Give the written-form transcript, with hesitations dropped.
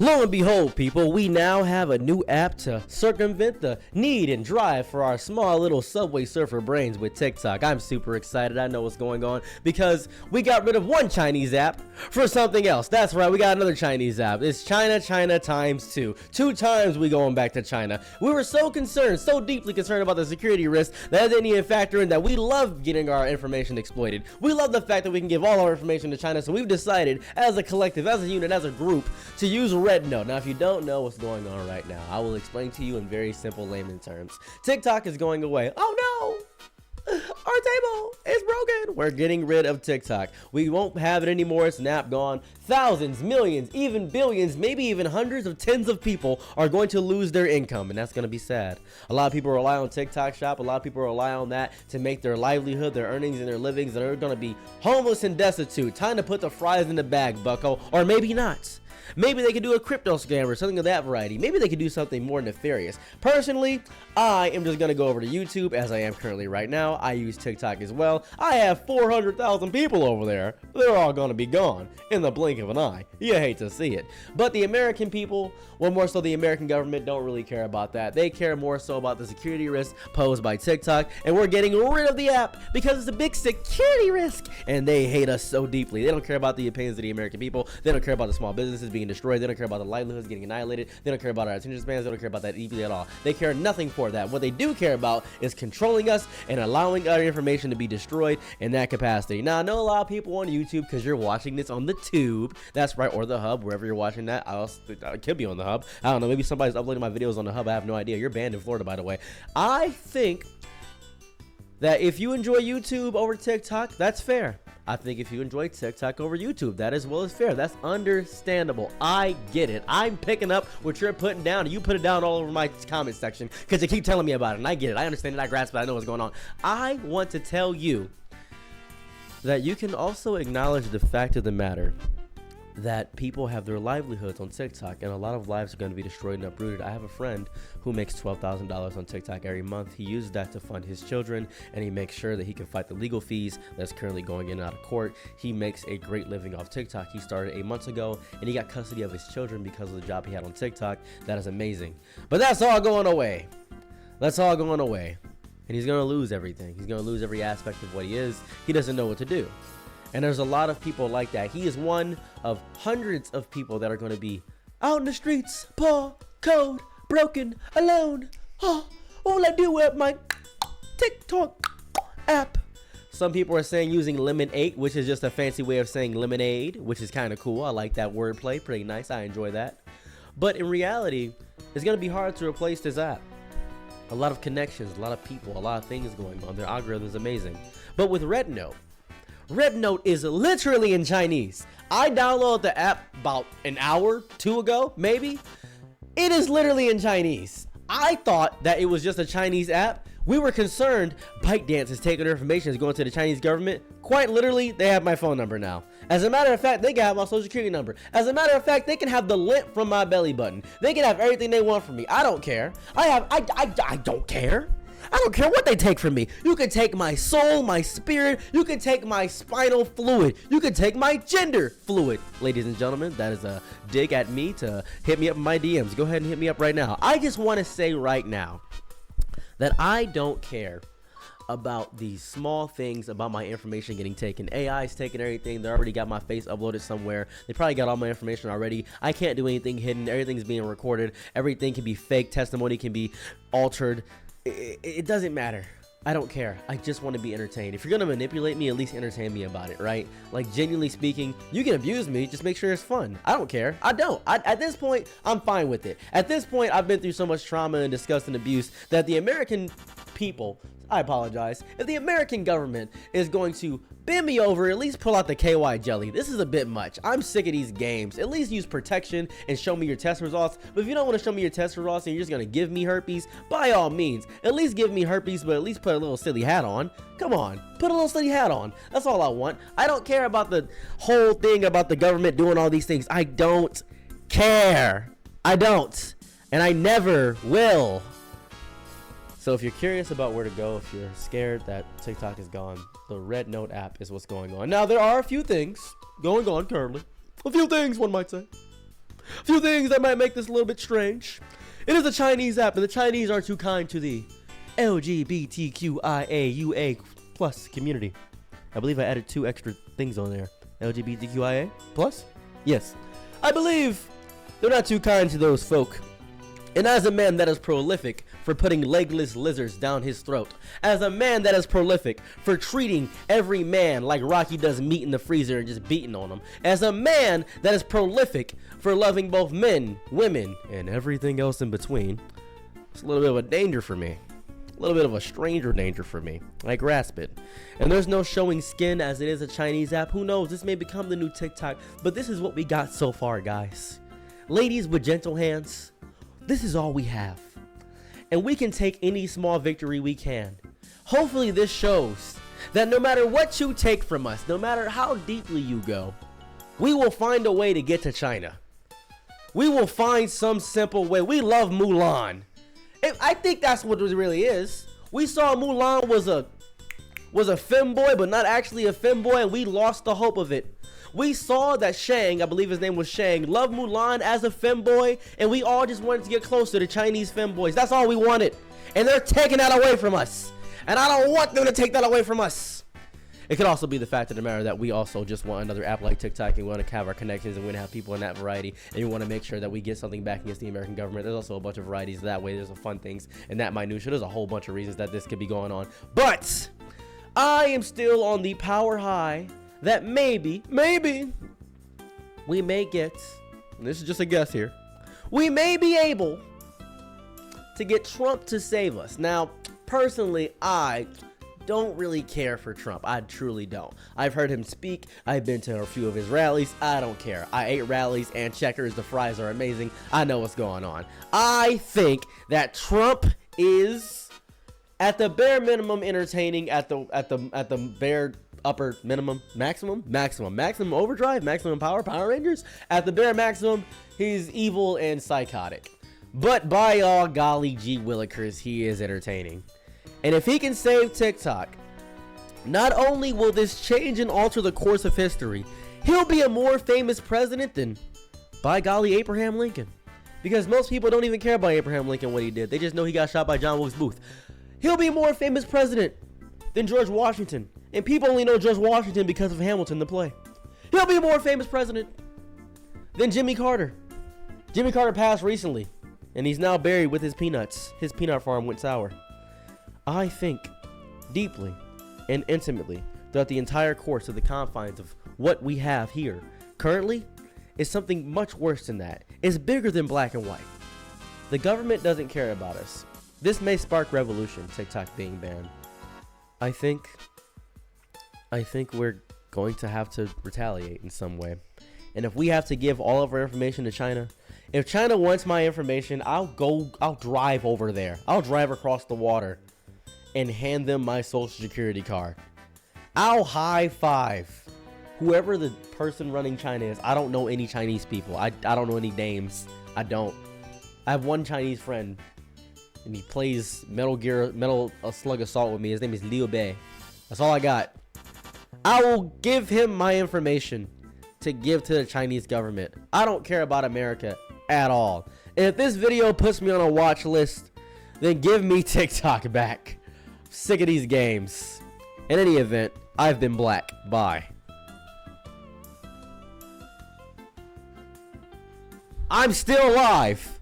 Lo and behold, people, we now have a new app to circumvent the need and drive for our small little Subway Surfer brains with TikTok. I'm super excited. I know what's going on because we got rid of one Chinese app for something else. That's right, we got another Chinese app. It's China times two. 2 times we going back to China. We were so concerned, so deeply concerned about the security risk that didn't even factor in that we love getting our information exploited. We love the fact that we can give all our information to China, so we've decided as a collective, as a unit, as a group, to use Rednote. Now, if you don't know what's going on right now, I will explain to you in very simple layman terms. TikTok is going away. Oh no! Our table is broken. We're getting rid of TikTok. We won't have it anymore. It's an app gone. Thousands, millions, even billions, maybe even hundreds of tens of people are going to lose their income, and that's going to be sad. A lot of people rely on TikTok Shop. A lot of people rely on that to make their livelihood, their earnings, and their livings. They're going to be homeless and destitute. Time to put the fries in the bag, bucko. Or maybe not. Maybe they could do a crypto scam or something of that variety. Maybe they could do something more nefarious. Personally, I am just going to go over to YouTube as I am currently right now. I use TikTok as well. I have 400,000 people over there. They're all going to be gone in the blink of an eye. You hate to see it. But the American people, well, more so the American government, don't really care about that. They care more so about the security risk posed by TikTok. And we're getting rid of the app because it's a big security risk. And they hate us so deeply. They don't care about the opinions of the American people. They don't care about the small businesses being destroyed. They don't care about the livelihoods getting annihilated. They don't care about our attention spans. They don't care about that deeply at all. They care nothing for that. What they do care about is controlling us and allowing our information to be destroyed in that capacity. Now, I know a lot of people on YouTube, because you're watching this on the tube, that's right, or the hub, wherever you're watching that. I could be on the hub. I don't know. Maybe somebody's uploading my videos on the hub. I have no idea. You're banned in Florida, by the way. I think that if you enjoy YouTube over TikTok, that's fair. I think if you enjoy TikTok over YouTube, that as well is fair. That's understandable. I get it. I'm picking up what you're putting down, and you put it down all over my comment section because you keep telling me about it, and I get it. I understand it. I grasp it. I know what's going on. I want to tell you that you can also acknowledge the fact of the matter that people have their livelihoods on TikTok, and a lot of lives are going to be destroyed and uprooted. I have a friend who makes $12,000 on TikTok every month. He uses that to fund his children, and he makes sure that he can fight the legal fees that's currently going in and out of court. He makes a great living off TikTok. He started 8 months ago, and he got custody of his children because of the job he had on TikTok. That is amazing. But that's all going away. That's all going away. And he's going to lose everything. He's going to lose every aspect of what he is. He doesn't know what to do. And there's a lot of people like that. He is one of hundreds of people that are going to be out in the streets, poor, cold, broken, alone. Oh, what will I do with my TikTok app? Some people are saying using Lemonade, which is just a fancy way of saying lemonade, which is kind of cool. I like that wordplay. Pretty nice. I enjoy that. But in reality, it's going to be hard to replace this app. A lot of connections, a lot of people, a lot of things going on. Their algorithm is amazing. But with Rednote, Rednote is literally in Chinese. I downloaded the app about an hour, 2 ago, maybe. It is literally in Chinese. I thought that it was just a Chinese app. We were concerned ByteDance is taking their information, is going to the Chinese government. Quite literally, they have my phone number now. As a matter of fact, they can have my social security number. As a matter of fact, they can have the lint from my belly button. They can have everything they want from me. I don't care. I don't care. I don't care what they take from me. You can take my soul, my spirit. You can take my spinal fluid. You can take my gender fluid. Ladies and gentlemen, that is a dig at me to hit me up in my DMs. Go ahead and hit me up right now. I just want to say right now that I don't care about these small things about my information getting taken. AI's taking everything. They already got my face uploaded somewhere. They probably got all my information already. I can't do anything hidden. Everything's being recorded. Everything can be fake. Testimony can be altered. It doesn't matter. I don't care. I just want to be entertained. If you're going to manipulate me, at least entertain me about it, right? Like, genuinely speaking, you can abuse me. Just make sure it's fun. I don't care. I don't. At this point, I'm fine with it. At this point, I've been through so much trauma and disgust and abuse that the American people, I apologize, if the American government is going to bend me over, at least pull out the KY jelly. This is a bit much. I'm sick of these games. At least use protection and show me your test results. But if you don't want to show me your test results and you're just going to give me herpes, by all means, at least give me herpes, but at least put a little silly hat on. Come on, put a little silly hat on. That's all I want. I don't care about the whole thing about the government doing all these things. I don't care. I don't. And I never will. So if you're curious about where to go, if you're scared that TikTok is gone, the Rednote app is what's going on. Now, there are a few things going on currently. A few things, one might say. A few things that might make this a little bit strange. It is a Chinese app, and the Chinese are too kind to the LGBTQIAUA plus community. I believe I added 2 extra things on there. LGBTQIA plus? Yes. I believe they're not too kind to those folk. And as a man that is prolific for putting legless lizards down his throat, as a man that is prolific for treating every man like Rocky does meat in the freezer and just beating on them, as a man that is prolific for loving both men, women, and everything else in between, it's a little bit of a danger for me. A little bit of a stranger danger for me. I grasp it. And there's no showing skin as it is a Chinese app. Who knows? This may become the new TikTok, but this is what we got so far, guys. Ladies with gentle hands, this is all we have. And we can take any small victory we can. Hopefully this shows that no matter what you take from us, no matter how deeply you go, we will find a way to get to China. We will find some simple way. We love Mulan. I think that's what it really is. We saw Mulan was a femboy, but not actually a femboy, and we lost the hope of it. We saw that Shang, I believe his name was Shang, loved Mulan as a femboy, and we all just wanted to get closer to Chinese femboys. That's all we wanted. And they're taking that away from us. And I don't want them to take that away from us. It could also be the fact of the matter that we also just want another app like TikTok, and we want to have our connections, and we want to have people in that variety, and we want to make sure that we get something back against the American government. There's also a bunch of varieties that way. There's some fun things and that minutia. There's a whole bunch of reasons that this could be going on. But I am still on the power high that maybe we may get, and this is just a guess here, we may be able to get Trump to save us. Now, personally, I don't really care for Trump. I truly don't. I've heard him speak. I've been to a few of his rallies. I don't care. I ate rallies and Checkers. The fries are amazing. I know what's going on. I think that Trump is at the bare minimum entertaining, at the bare upper minimum, maximum overdrive, maximum Power Rangers. At the bare maximum, he's evil and psychotic. But by all golly gee willikers, he is entertaining. And if he can save TikTok, not only will this change and alter the course of history, he'll be a more famous president than, by golly, Abraham Lincoln. Because most people don't even care about Abraham Lincoln, what he did. They just know he got shot by John Wilkes Booth. He'll be a more famous president than George Washington. And people only know George Washington because of Hamilton, the play. He'll be a more famous president than Jimmy Carter. Jimmy Carter passed recently, and he's now buried with his peanuts. His peanut farm went sour. I think deeply and intimately throughout the entire course of the confines of what we have here currently is something much worse than that. It's bigger than black and white. The government doesn't care about us. This may spark revolution, TikTok being banned. I think we're going to have to retaliate in some way. And if we have to give all of our information to China, if China wants my information, I'll drive over there. I'll drive across the water and hand them my social security card. I'll high five whoever the person running China is. I don't know any Chinese people. I don't know any names. I don't. I have one Chinese friend, and he plays Metal Slug Assault with me. His name is Liu Bei. That's all I got. I will give him my information to give to the Chinese government. I don't care about America at all. And if this video puts me on a watch list, then give me TikTok back. Sick of these games. In any event, I've been Black. Bye. I'm still alive.